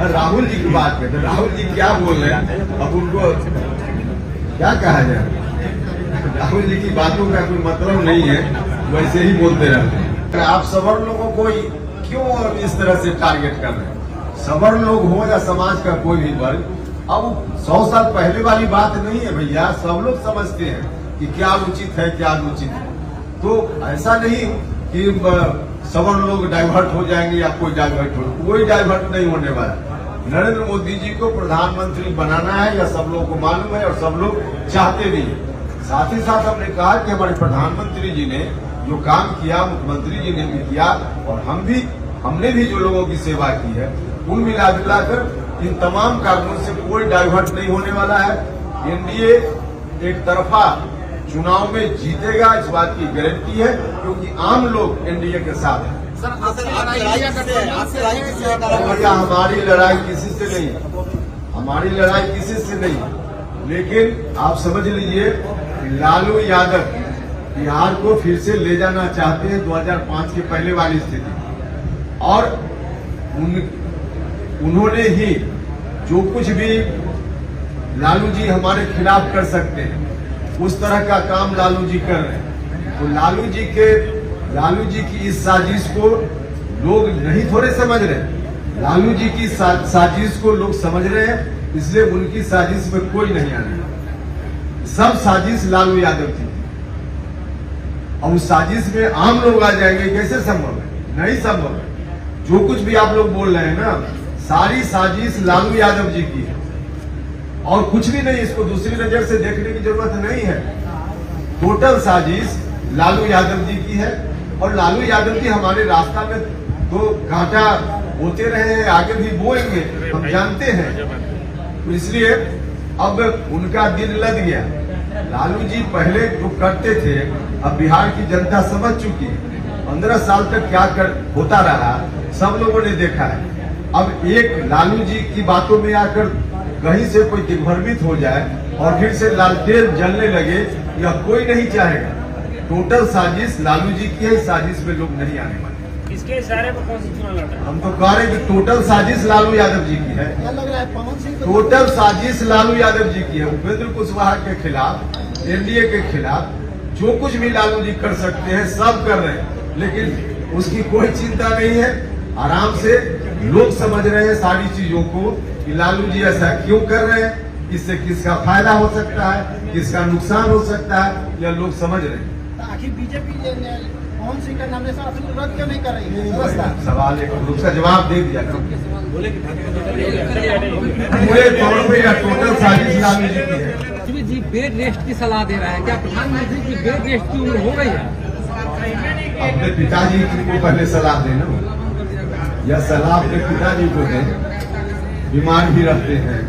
राहुल जी की बात करते, राहुल जी क्या बोल रहे हैं, अब उनको क्या कहा जाए। राहुल जी की बातों का कोई मतलब नहीं है, वैसे ही बोलते रहते हैं। आप सवर्ण लोगों को क्यों इस तरह से टारगेट कर रहे हैं? सवर्ण लोग हो या समाज का कोई भी वर्ग, अब 100 साल पहले वाली बात नहीं है भैया। सब लोग समझते हैं कि क्या उचित है क्या अनुचित है। तो ऐसा नहीं कि सवर्ण लोग डाइवर्ट हो जाएंगे या कोई डाइवर्ट हो, कोई डाइवर्ट नहीं होने वाला। नरेंद्र मोदी जी को प्रधानमंत्री बनाना है या सब लोगों को मालूम है और सब लोग चाहते भी हैं। साथ ही साथ हमने कहा कि हमारे प्रधानमंत्री जी ने जो काम किया, मुख्यमंत्री जी ने भी किया और हमने भी जो लोगों की सेवा की है, कुल मिलाकर इन तमाम कारणों से कोई डाइवर्ट नहीं होने वाला है। एनडीए एक तरफा चुनाव में जीतेगा, इस बात की गारंटी है, क्योंकि आम लोग एनडीए के साथ हैं। भैया हमारी लड़ाई किसी से नहीं, हमारी लड़ाई किसी से नहीं। लेकिन आप समझ लीजिए, लालू यादव बिहार को फिर से ले जाना चाहते हैं 2005 के पहले वाली स्थिति, और उन्होंने ही जो कुछ भी लालू जी हमारे खिलाफ कर सकते हैं, उस तरह का काम लालू जी कर रहे हैं। तो लालू जी की इस साजिश को लोग नहीं थोड़े समझ रहे। लालू जी की साजिश को लोग समझ रहे हैं, इसलिए उनकी साजिश में कोई नहीं आने। सब साजिश लालू यादव की, और उस साजिश में आम लोग आ जाएंगे, कैसे संभव है? नहीं संभव है। जो कुछ भी आप लोग बोल रहे हैं ना, सारी साजिश लालू यादव जी की है और कुछ भी नहीं। इसको दूसरी नजर से देखने की जरूरत नहीं है। टोटल साजिश लालू यादव जी की है, और लालू यादव जी हमारे रास्ता में तो कांटा बोते रहे हैं, आगे भी बोएंगे, हम जानते हैं। तो इसलिए अब उनका दिन लद गया। लालू जी पहले जो करते थे, अब बिहार की जनता समझ चुकी है। 15 साल तक क्या होता रहा, सब लोगों ने देखा है। अब एक लालू जी की बातों में आकर कहीं से कोई दिग्भ्रमित हो जाए और फिर से लालटेन जलने लगे, यह कोई नहीं चाहेगा। टोटल साजिश लालू जी की है, इस साजिश में लोग नहीं आने वाले। इसके इशारे पर कौन सी चुनाव लड़ रहा है? हम तो कह रहे हैं कि टोटल साजिश लालू यादव जी की है। क्या लग रहा है पवन सिंह? टोटल साजिश लालू यादव जी की है। उपेंद्र कुशवाहा के खिलाफ, एनडीए के खिलाफ जो कुछ भी लालू जी कर सकते हैं सब कर रहे हैं, लेकिन उसकी कोई चिंता नहीं है। आराम से लोग समझ रहे हैं सारी चीजों को कि लालू जी ऐसा क्यों कर रहे हैं, इससे किसका फायदा हो सकता है, किसका नुकसान हो सकता है, यह लोग समझ रहे हैं। आखिर बीजेपी पवन सिंह का नॉमिनेशन रद्द क्यों नहीं कर रही है? सवाल एक, उसका जवाब दे दिया। पूरे तौर पे या टोटल साजिश लालू जी की है। जी बेड रेस्ट की सलाह दे रहा है, क्या प्रधानमंत्री की बेड रेस्ट की उम्र हो गई है? अपने पिताजी को पहले सलाह देना, यह सलाह अपने पिताजी को दें। बीमार भी रहते हैं,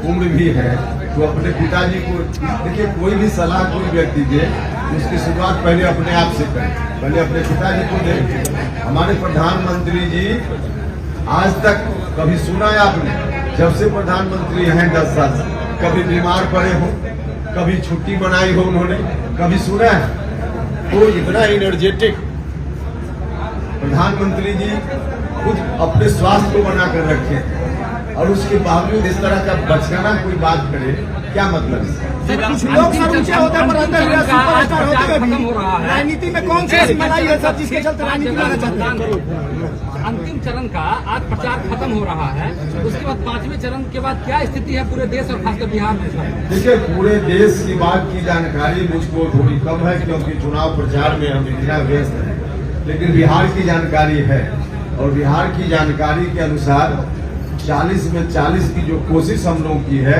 उम्र भी है, तो अपने पिताजी को देखिए। कोई भी सलाह कोई व्यक्ति दे, उसकी शुरुआत पहले अपने आप से करें, पहले अपने पिताजी को दें। हमारे प्रधानमंत्री जी आज तक कभी सुना है आपने, जब से प्रधानमंत्री हैं 10 साल से, कभी बीमार पड़े हो, कभी छुट्टी बनाई हो उन्होंने, कभी सुना है? तो इतना एनर्जेटिक प्रधानमंत्री जी खुद अपने स्वास्थ्य को बनाकर रखे, और उसके बावजूद इस तरह का बचकाना कोई बात करे, क्या मतलब है? कुछ लोग सर ऊंचे होते हैं, पर अंदर सुपरस्टार होते हुए भी राजनीति में कौन सी मलाई है सर जिसके चलते राजनीति लाना चाहते हैं? अंतिम चरण का आज प्रचार खत्म हो रहा है, उसके बाद 5वें चरण के बाद क्या स्थिति है पूरे देश और खासकर बिहार में? देखिए, पूरे देश की बात की जानकारी मुझको थोड़ी कम है, क्योंकि चुनाव प्रचार में हम इतना व्यस्त हैं। लेकिन बिहार की जानकारी है, और बिहार की जानकारी के अनुसार 40 में 40 की जो कोशिश हम लोगों की है,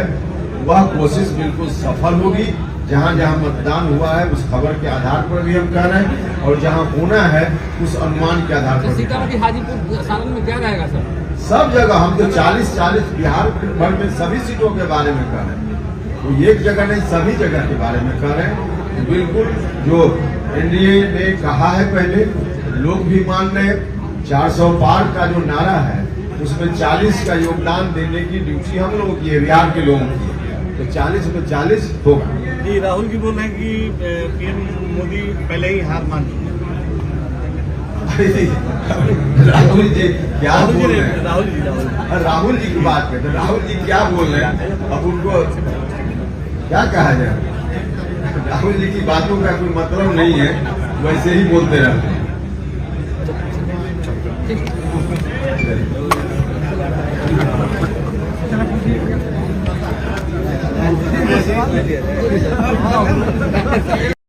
वह कोशिश बिल्कुल सफल होगी। जहां जहां मतदान हुआ है उस खबर के आधार पर भी हम कह रहे हैं, और जहां होना है उस अनुमान के आधार पर। सीतामढ़ी, हाजीपुर, सारण में क्या रहेगा सर? सब जगह हम तो 40-40 बिहार भर में सभी सीटों के बारे में कह रहे हैं। तो एक जगह नहीं, सभी जगह के बारे में कह रहे हैं। बिल्कुल जो एनडीए ने कहा है, पहले लोग भी मान रहे हैं। 400 पार का जो नारा है, उसमें 40 का योगदान देने की ड्यूटी हम लोगों की है, बिहार के लोगों की है। तो 40 में 40 होगा। जी राहुल जी बोल रहे हैं कि पीएम मोदी पहले ही हार मान चुके हैं। राहुल जी क्या बोल रहे हैं? राहुल जी की बात है, तो राहुल जी क्या बोल रहे हैं, अब उनको क्या कहा जाए? राहुल जी की बातों का कोई मतलब नहीं है, वैसे ही बोलते रहते हैं।